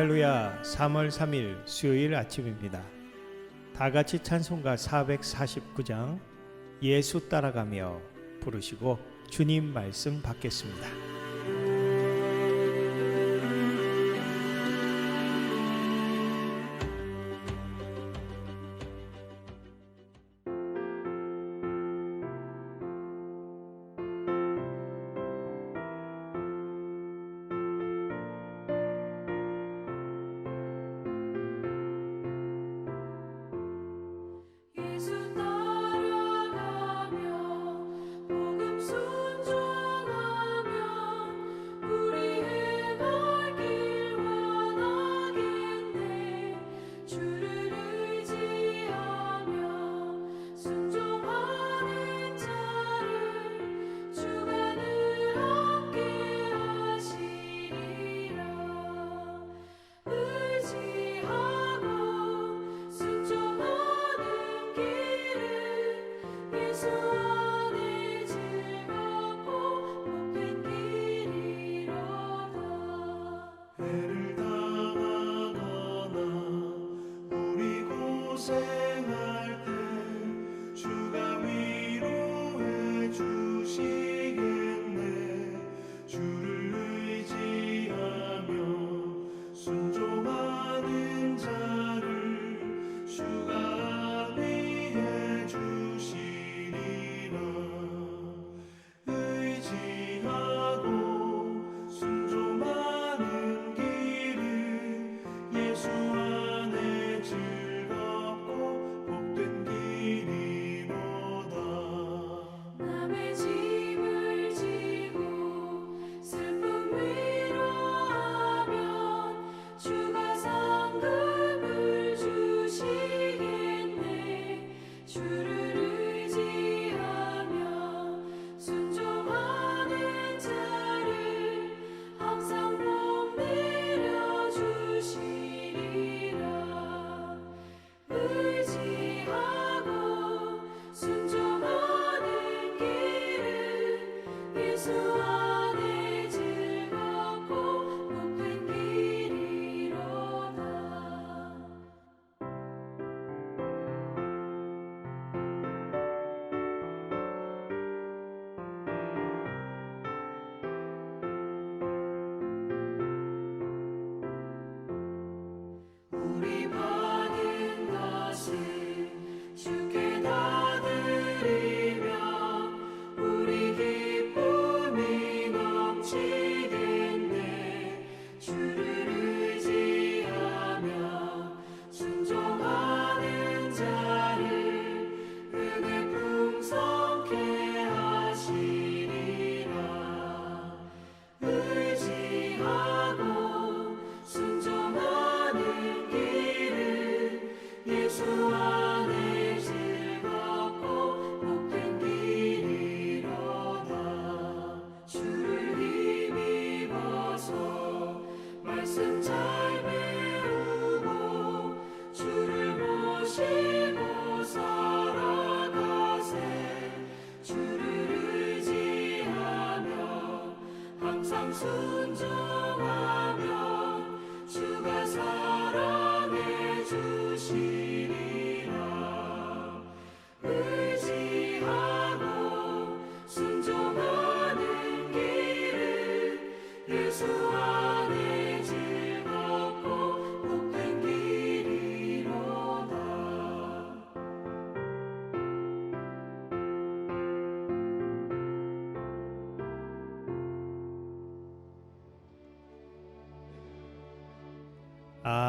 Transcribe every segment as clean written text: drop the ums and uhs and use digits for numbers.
할렐루야. 3월 3일 수요일 아침입니다. 다같이 찬송가 449장 예수 따라가며 부르시고 주님 말씀 받겠습니다.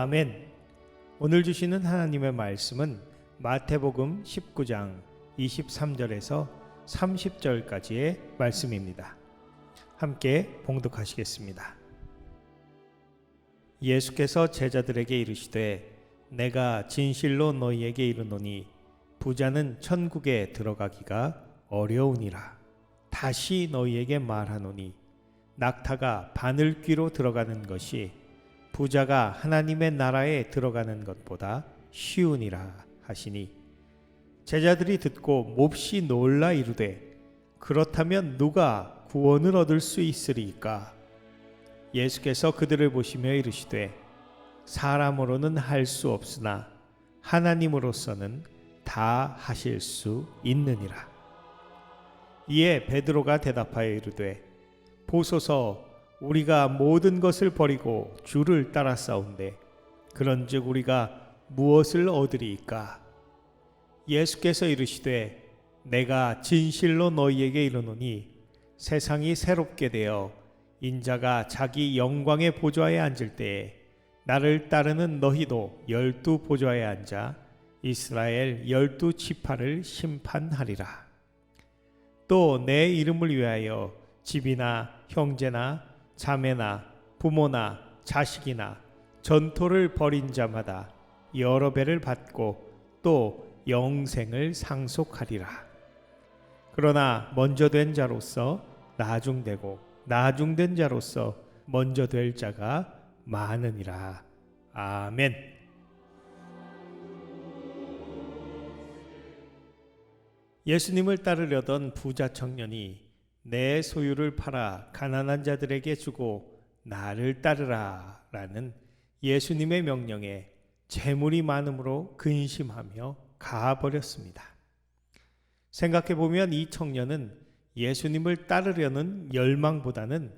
아멘. 오늘 주시는 하나님의 말씀은 마태복음 19장 23절에서 30절까지의 말씀입니다. 함께 봉독하시겠습니다. 예수께서 제자들에게 이르시되 내가 진실로 너희에게 이르노니 부자는 천국에 들어가기가 어려우니라. 다시 너희에게 말하노니 낙타가 바늘귀로 들어가는 것이 부자가 하나님의 나라에 들어가는 것보다 쉬우니라 하시니 제자들이 듣고 몹시 놀라 이르되 그렇다면 누가 구원을 얻을 수 있으리까? 예수께서 그들을 보시며 이르시되 사람으로는 할 수 없으나 하나님으로서는 다 하실 수 있느니라. 이에 베드로가 대답하여 이르되 보소서 우리가 모든 것을 버리고 주를 따라 싸운데 그런즉 우리가 무엇을 얻으리이까? 예수께서 이르시되 내가 진실로 너희에게 이르노니 세상이 새롭게 되어 인자가 자기 영광의 보좌에 앉을 때에 나를 따르는 너희도 12 보좌에 앉아 이스라엘 12 지파를 심판하리라. 또 내 이름을 위하여 집이나 형제나 자매나 부모나 자식이나 전토를 벌인 자마다 여러 배를 받고 또 영생을 상속하리라. 그러나 먼저 된 자로서 나중되고 나중된 자로서 먼저 될 자가 많으니라. 아멘. 예수님을 따르려던 부자 청년이 내 소유를 팔아 가난한 자들에게 주고 나를 따르라 라는 예수님의 명령에 재물이 많음으로 근심하며 가버렸습니다. 생각해보면 이 청년은 예수님을 따르려는 열망보다는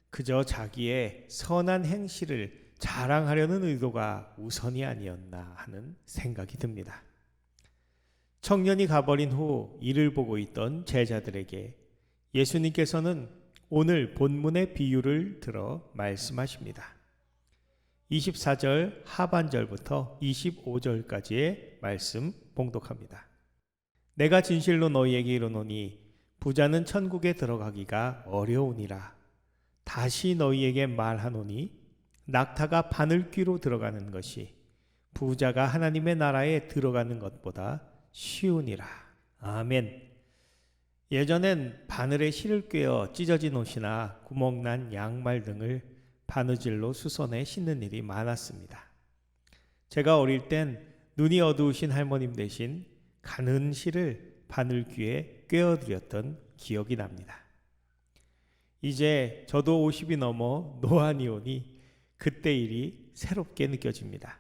그저 자기의 선한 행실을 자랑하려는 의도가 우선이 아니었나 하는 생각이 듭니다. 청년이 가버린 후 이를 보고 있던 제자들에게 예수님께서는 오늘 본문의 비유를 들어 말씀하십니다. 24절 하반절부터 25절까지의 말씀 봉독합니다. 내가 진실로 너희에게 이르노니 부자는 천국에 들어가기가 어려우니라. 다시 너희에게 말하노니 낙타가 바늘귀로 들어가는 것이 부자가 하나님의 나라에 들어가는 것보다 쉬우니라. 아멘. 예전엔 바늘에 실을 꿰어 찢어진 옷이나 구멍난 양말 등을 바느질로 수선해 신는 일이 많았습니다. 제가 어릴 땐 눈이 어두우신 할머님 대신 가는 실을 바늘귀에 꿰어드렸던 기억이 납니다. 이제 저도 50이 넘어 노안이 오니 그때 일이 새롭게 느껴집니다.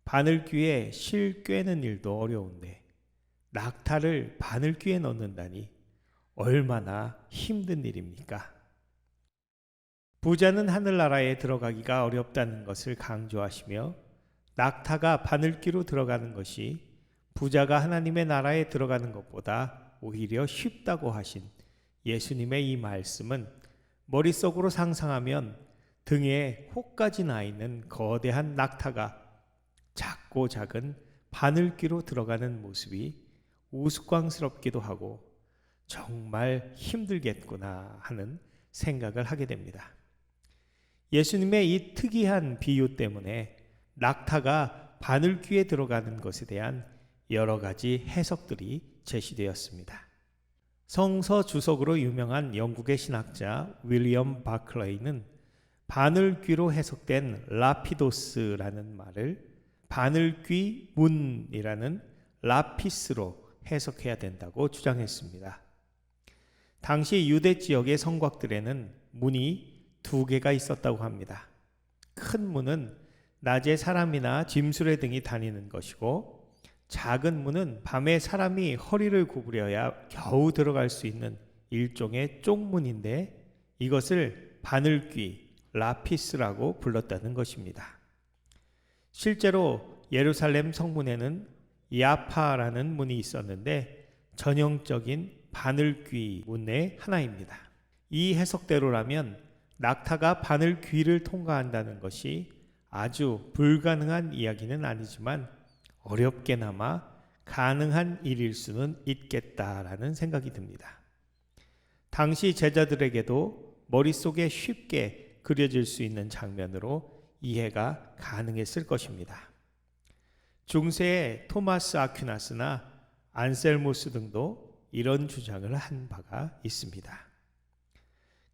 바늘귀에 실 꿰는 일도 어려운데 낙타를 바늘귀에 넣는다니 얼마나 힘든 일입니까? 부자는 하늘나라에 들어가기가 어렵다는 것을 강조하시며 낙타가 바늘귀로 들어가는 것이 부자가 하나님의 나라에 들어가는 것보다 오히려 쉽다고 하신 예수님의 이 말씀은 머릿속으로 상상하면 등에 혹까지 나 있는 거대한 낙타가 작고 작은 바늘귀로 들어가는 모습이 우스꽝스럽기도 하고 정말 힘들겠구나 하는 생각을 하게 됩니다. 예수님의 이 특이한 비유 때문에 낙타가 바늘귀에 들어가는 것에 대한 여러 가지 해석들이 제시되었습니다. 성서 주석으로 유명한 영국의 신학자 윌리엄 바클레이는 바늘귀로 해석된 라피도스라는 말을 바늘귀 문이라는 라피스로 해석해야 된다고 주장했습니다. 당시 유대 지역의 성곽들에는 문이 2개가 있었다고 합니다. 큰 문은 낮에 사람이나 짐수레 등이 다니는 것이고 작은 문은 밤에 사람이 허리를 구부려야 겨우 들어갈 수 있는 일종의 쪽문인데 이것을 바늘귀, 라피스라고 불렀다는 것입니다. 실제로 예루살렘 성문에는 야파라는 문이 있었는데 전형적인 바늘귀 문의 하나입니다. 이 해석대로라면 낙타가 바늘귀를 통과한다는 것이 아주 불가능한 이야기는 아니지만 어렵게나마 가능한 일일 수는 있겠다라는 생각이 듭니다. 당시 제자들에게도 머릿속에 쉽게 그려질 수 있는 장면으로 이해가 가능했을 것입니다. 중세의 토마스 아퀴나스나 안셀무스 등도 이런 주장을 한 바가 있습니다.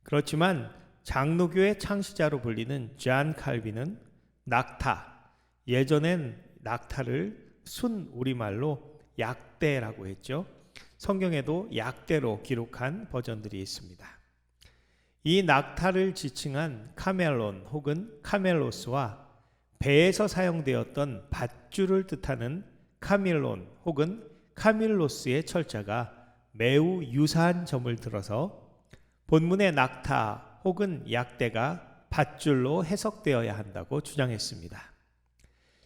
그렇지만 장로교의 창시자로 불리는 잔 칼빈은 낙타, 예전엔 낙타를 순 우리말로 약대라고 했죠. 성경에도 약대로 기록한 버전들이 있습니다. 이 낙타를 지칭한 카멜론 혹은 카멜로스와 배에서 사용되었던 밧줄을 뜻하는 카밀론 혹은 카밀로스의 철자가 매우 유사한 점을 들어서 본문의 낙타 혹은 약대가 밧줄로 해석되어야 한다고 주장했습니다.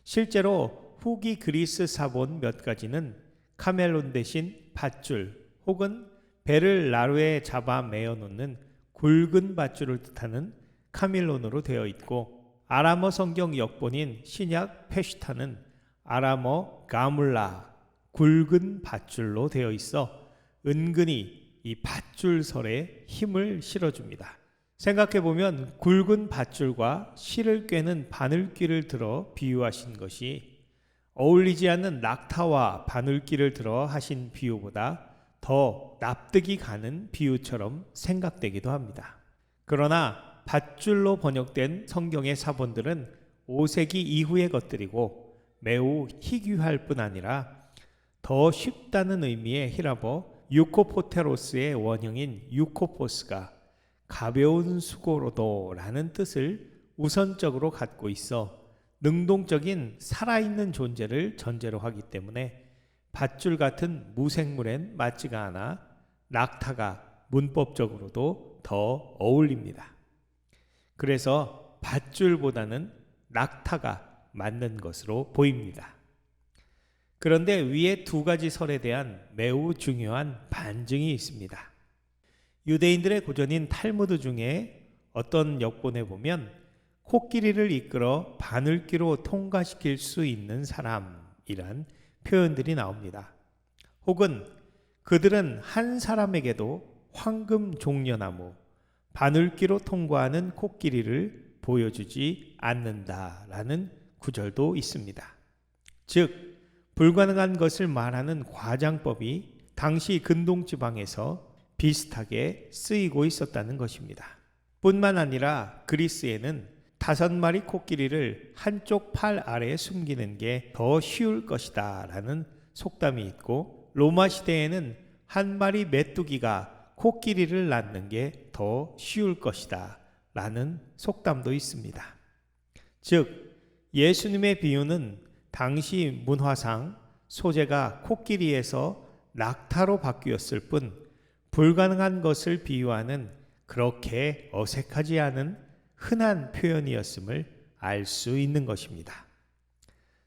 실제로 후기 그리스 사본 몇 가지는 카멜론 대신 밧줄 혹은 배를 나루에 잡아 매어 놓는 굵은 밧줄을 뜻하는 카밀론으로 되어 있고, 아람어 성경 역본인 신약 페시타는 아람어 가물라 굵은 밧줄로 되어 있어 은근히 이 밧줄설에 힘을 실어줍니다. 생각해보면 굵은 밧줄과 실을 꿰는 바늘귀를 들어 비유하신 것이 어울리지 않는 낙타와 바늘귀를 들어 하신 비유보다 더 납득이 가는 비유처럼 생각되기도 합니다. 그러나 밧줄로 번역된 성경의 사본들은 5세기 이후의 것들이고 매우 희귀할 뿐 아니라 더 쉽다는 의미의 히라버 유코포테로스의 원형인 유코포스가 가벼운 수고로도라는 뜻을 우선적으로 갖고 있어 능동적인 살아있는 존재를 전제로 하기 때문에 밧줄 같은 무생물엔 맞지가 않아 낙타가 문법적으로도 더 어울립니다. 그래서 밧줄보다는 낙타가 맞는 것으로 보입니다. 그런데 위에 두 가지 설에 대한 매우 중요한 반증이 있습니다. 유대인들의 고전인 탈무드 중에 어떤 역본에 보면 코끼리를 이끌어 바늘귀로 통과시킬 수 있는 사람이란 표현들이 나옵니다. 혹은 그들은 한 사람에게도 황금 종려나무, 바늘귀로 통과하는 코끼리를 보여주지 않는다라는 구절도 있습니다. 즉 불가능한 것을 말하는 과장법이 당시 근동지방에서 비슷하게 쓰이고 있었다는 것입니다. 뿐만 아니라 그리스에는 5마리 코끼리를 한쪽 팔 아래에 숨기는 게 더 쉬울 것이다 라는 속담이 있고, 로마 시대에는 한 마리 메뚜기가 코끼리를 낳는 게 더 쉬울 것이다 라는 속담도 있습니다. 즉 예수님의 비유는 당시 문화상 소재가 코끼리에서 낙타로 바뀌었을 뿐 불가능한 것을 비유하는 그렇게 어색하지 않은 흔한 표현이었음을 알 수 있는 것입니다.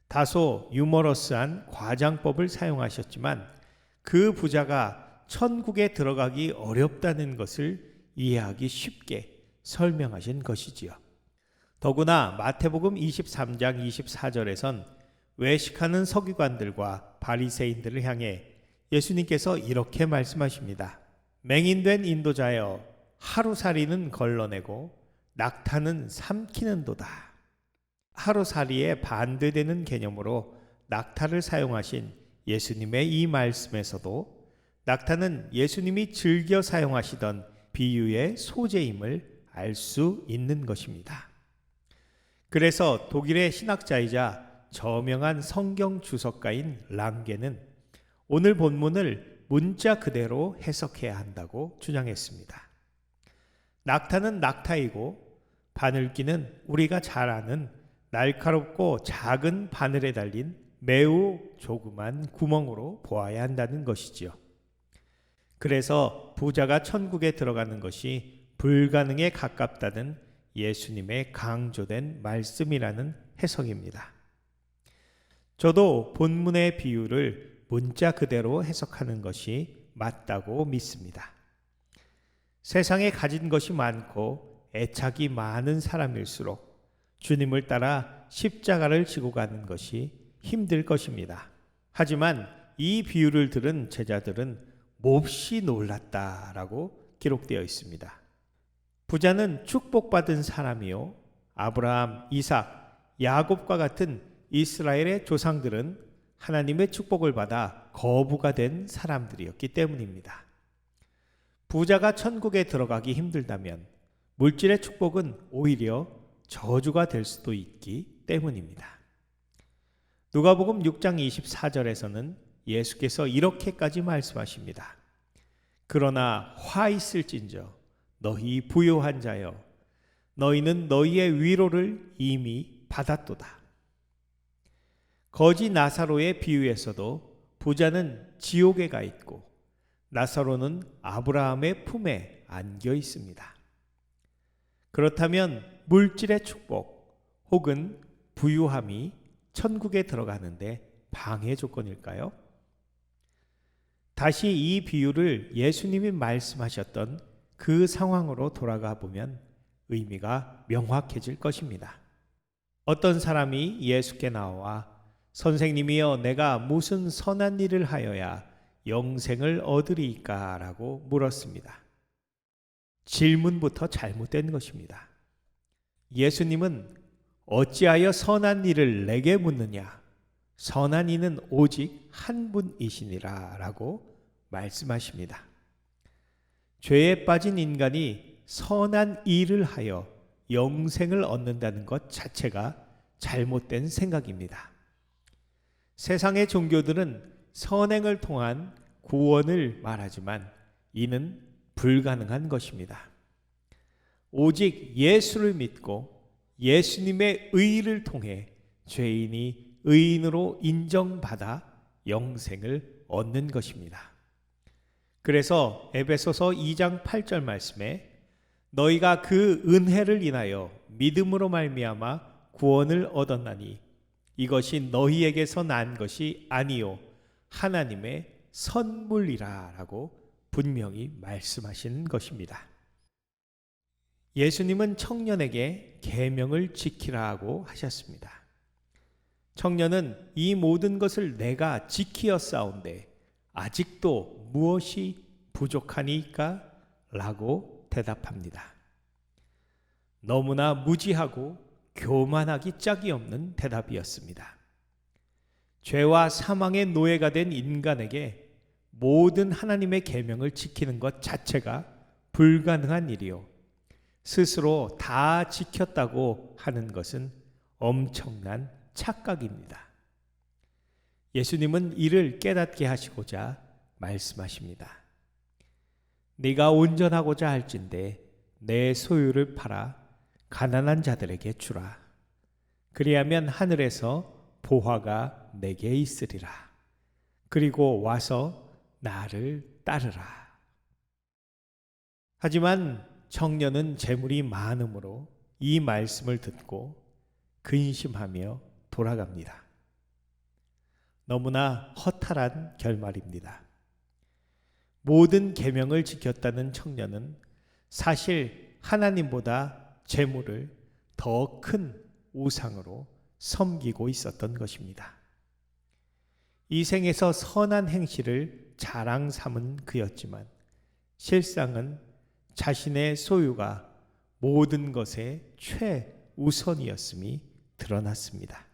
다소 유머러스한 과장법을 사용하셨지만 그 부자가 천국에 들어가기 어렵다는 것을 이해하기 쉽게 설명하신 것이지요. 더구나 마태복음 23장 24절에선 외식하는 서기관들과 바리새인들을 향해 예수님께서 이렇게 말씀하십니다. 맹인된 인도자여, 하루살이는 걸러내고 낙타는 삼키는도다. 하루살이에 반대되는 개념으로 낙타를 사용하신 예수님의 이 말씀에서도 낙타는 예수님이 즐겨 사용하시던 비유의 소재임을 알 수 있는 것입니다. 그래서 독일의 신학자이자 저명한 성경 주석가인 랑게는 오늘 본문을 문자 그대로 해석해야 한다고 주장했습니다. 낙타는 낙타이고 바늘귀는 우리가 잘 아는 날카롭고 작은 바늘에 달린 매우 조그만 구멍으로 보아야 한다는 것이지요. 그래서 부자가 천국에 들어가는 것이 불가능에 가깝다는 예수님의 강조된 말씀이라는 해석입니다. 저도 본문의 비유를 문자 그대로 해석하는 것이 맞다고 믿습니다. 세상에 가진 것이 많고 애착이 많은 사람일수록 주님을 따라 십자가를 지고 가는 것이 힘들 것입니다. 하지만 이 비유를 들은 제자들은 몹시 놀랐다라고 기록되어 있습니다. 부자는 축복받은 사람이요, 아브라함, 이삭, 야곱과 같은 이스라엘의 조상들은 하나님의 축복을 받아 거부가 된 사람들이었기 때문입니다. 부자가 천국에 들어가기 힘들다면 물질의 축복은 오히려 저주가 될 수도 있기 때문입니다. 누가복음 6장 24절에서는 예수께서 이렇게까지 말씀하십니다. 그러나 화 있을진저 너희 부요한 자여, 너희는 너희의 위로를 이미 받았도다. 거지 나사로의 비유에서도 부자는 지옥에 가 있고 나사로는 아브라함의 품에 안겨 있습니다. 그렇다면 물질의 축복 혹은 부유함이 천국에 들어가는데 방해 조건일까요? 다시 이 비유를 예수님이 말씀하셨던 그 상황으로 돌아가 보면 의미가 명확해질 것입니다. 어떤 사람이 예수께 나와 선생님이여 내가 무슨 선한 일을 하여야 영생을 얻으리이까? 라고 물었습니다. 질문부터 잘못된 것입니다. 예수님은 어찌하여 선한 일을 내게 묻느냐? 선한 이는 오직 한 분이시니라 라고 말씀하십니다. 죄에 빠진 인간이 선한 일을 하여 영생을 얻는다는 것 자체가 잘못된 생각입니다. 세상의 종교들은 선행을 통한 구원을 말하지만 이는 불가능한 것입니다. 오직 예수를 믿고 예수님의 의를 통해 죄인이 의인으로 인정받아 영생을 얻는 것입니다. 그래서 에베소서 2장 8절 말씀에 너희가 그 은혜를 인하여 믿음으로 말미암아 구원을 얻었나니 이것이 너희에게서 난 것이 아니요 하나님의 선물이라 라고 분명히 말씀하신 것입니다. 예수님은 청년에게 계명을 지키라고 하셨습니다. 청년은 이 모든 것을 내가 지키었사온데 아직도 무엇이 부족하니까? 라고 대답합니다. 너무나 무지하고 교만하기 짝이 없는 대답이었습니다. 죄와 사망의 노예가 된 인간에게 모든 하나님의 계명을 지키는 것 자체가 불가능한 일이요. 스스로 다 지켰다고 하는 것은 엄청난 착각입니다. 예수님은 이를 깨닫게 하시고자 말씀하십니다. 네가 온전하고자 할진대 내 소유를 팔아 가난한 자들에게 주라. 그리하면 하늘에서 보화가 내게 있으리라. 그리고 와서 나를 따르라. 하지만 청년은 재물이 많으므로 이 말씀을 듣고 근심하며 돌아갑니다. 너무나 허탈한 결말입니다. 모든 계명을 지켰다는 청년은 사실 하나님보다 재물을 더 큰 우상으로 섬기고 있었던 것입니다. 이 생에서 선한 행실을 자랑 삼은 그였지만 실상은 자신의 소유가 모든 것의 최우선이었음이 드러났습니다.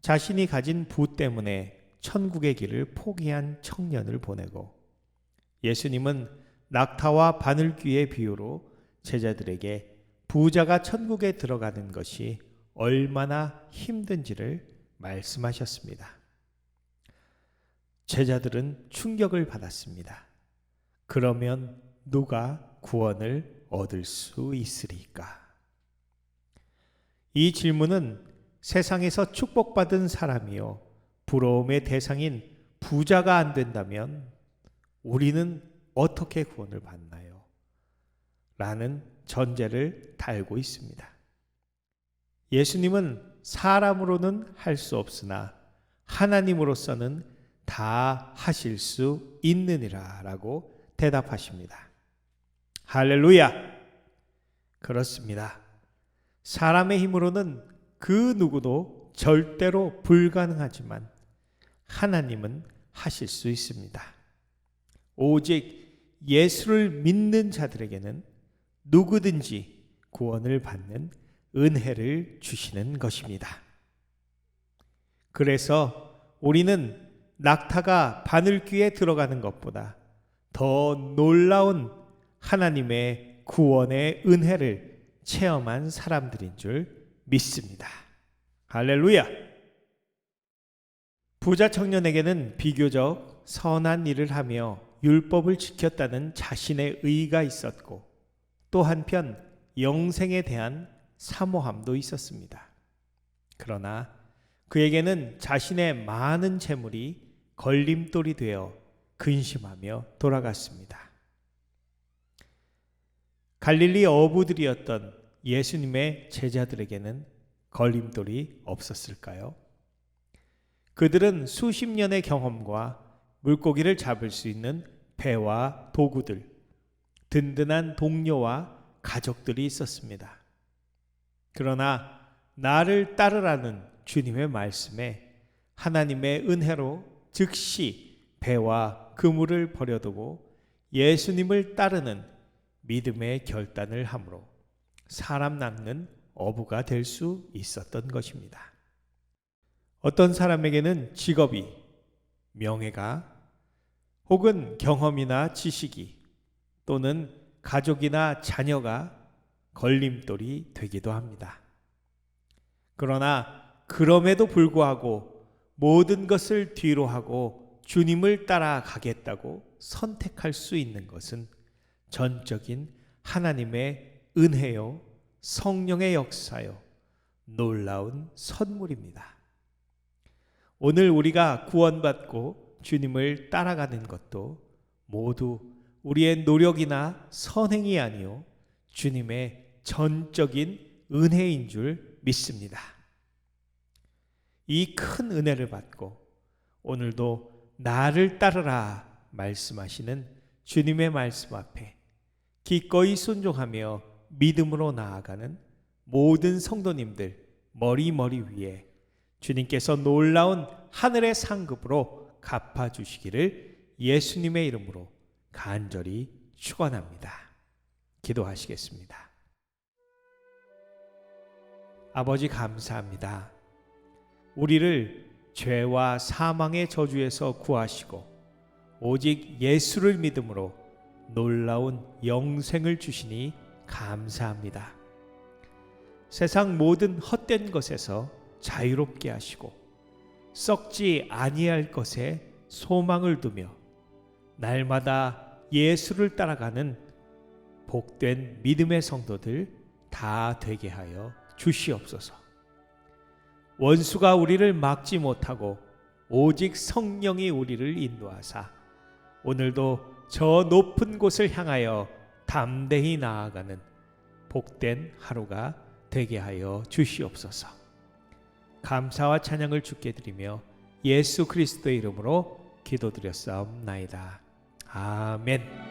자신이 가진 부 때문에 천국의 길을 포기한 청년을 보내고 예수님은 낙타와 바늘귀의 비유로 제자들에게 부자가 천국에 들어가는 것이 얼마나 힘든지를 말씀하셨습니다. 제자들은 충격을 받았습니다. 그러면 누가 구원을 얻을 수 있으리까? 이 질문은 세상에서 축복받은 사람이요 부러움의 대상인 부자가 안 된다면 우리는 어떻게 구원을 받나요? 라는 전제를 달고 있습니다. 예수님은 사람으로는 할 수 없으나 하나님으로서는 다 하실 수 있느니라 라고 대답하십니다. 할렐루야! 그렇습니다. 사람의 힘으로는 그 누구도 절대로 불가능하지만 하나님은 하실 수 있습니다. 오직 예수를 믿는 자들에게는 누구든지 구원을 받는 은혜를 주시는 것입니다. 그래서 우리는 낙타가 바늘귀에 들어가는 것보다 더 놀라운 하나님의 구원의 은혜를 체험한 사람들인 줄 믿습니다. 할렐루야! 부자 청년에게는 비교적 선한 일을 하며 율법을 지켰다는 자신의 의가 있었고 또 한편 영생에 대한 사모함도 있었습니다. 그러나 그에게는 자신의 많은 재물이 걸림돌이 되어 근심하며 돌아갔습니다. 갈릴리 어부들이었던 예수님의 제자들에게는 걸림돌이 없었을까요? 그들은 수십 년의 경험과 물고기를 잡을 수 있는 배와 도구들, 든든한 동료와 가족들이 있었습니다. 그러나 나를 따르라는 주님의 말씀에 하나님의 은혜로 즉시 배와 그물을 버려두고 예수님을 따르는 믿음의 결단을 함으로 사람 낚는 어부가 될 수 있었던 것입니다. 어떤 사람에게는 직업이, 명예가, 혹은 경험이나 지식이 또는 가족이나 자녀가 걸림돌이 되기도 합니다. 그러나 그럼에도 불구하고 모든 것을 뒤로 하고 주님을 따라가겠다고 선택할 수 있는 것은 전적인 하나님의 은혜요, 성령의 역사요, 놀라운 선물입니다. 오늘 우리가 구원받고 주님을 따라가는 것도 모두 우리의 노력이나 선행이 아니요 주님의 전적인 은혜인 줄 믿습니다. 이 큰 은혜를 받고 오늘도 나를 따르라 말씀하시는 주님의 말씀 앞에 기꺼이 순종하며 믿음으로 나아가는 모든 성도님들 머리 위에 주님께서 놀라운 하늘의 상급으로 갚아주시기를 예수님의 이름으로 간절히 축원합니다. 기도하시겠습니다. 아버지 감사합니다. 우리를 죄와 사망의 저주에서 구하시고 오직 예수를 믿음으로 놀라운 영생을 주시니 감사합니다. 세상 모든 헛된 것에서 자유롭게 하시고 썩지 아니할 것에 소망을 두며 날마다 예수를 따라가는 복된 믿음의 성도들 다 되게 하여 주시옵소서. 원수가 우리를 막지 못하고 오직 성령이 우리를 인도하사 오늘도 저 높은 곳을 향하여 담대히 나아가는 복된 하루가 되게 하여 주시옵소서. 감사와 찬양을 주께 드리며 예수 그리스도의 이름으로 기도드렸사옵나이다. 아멘.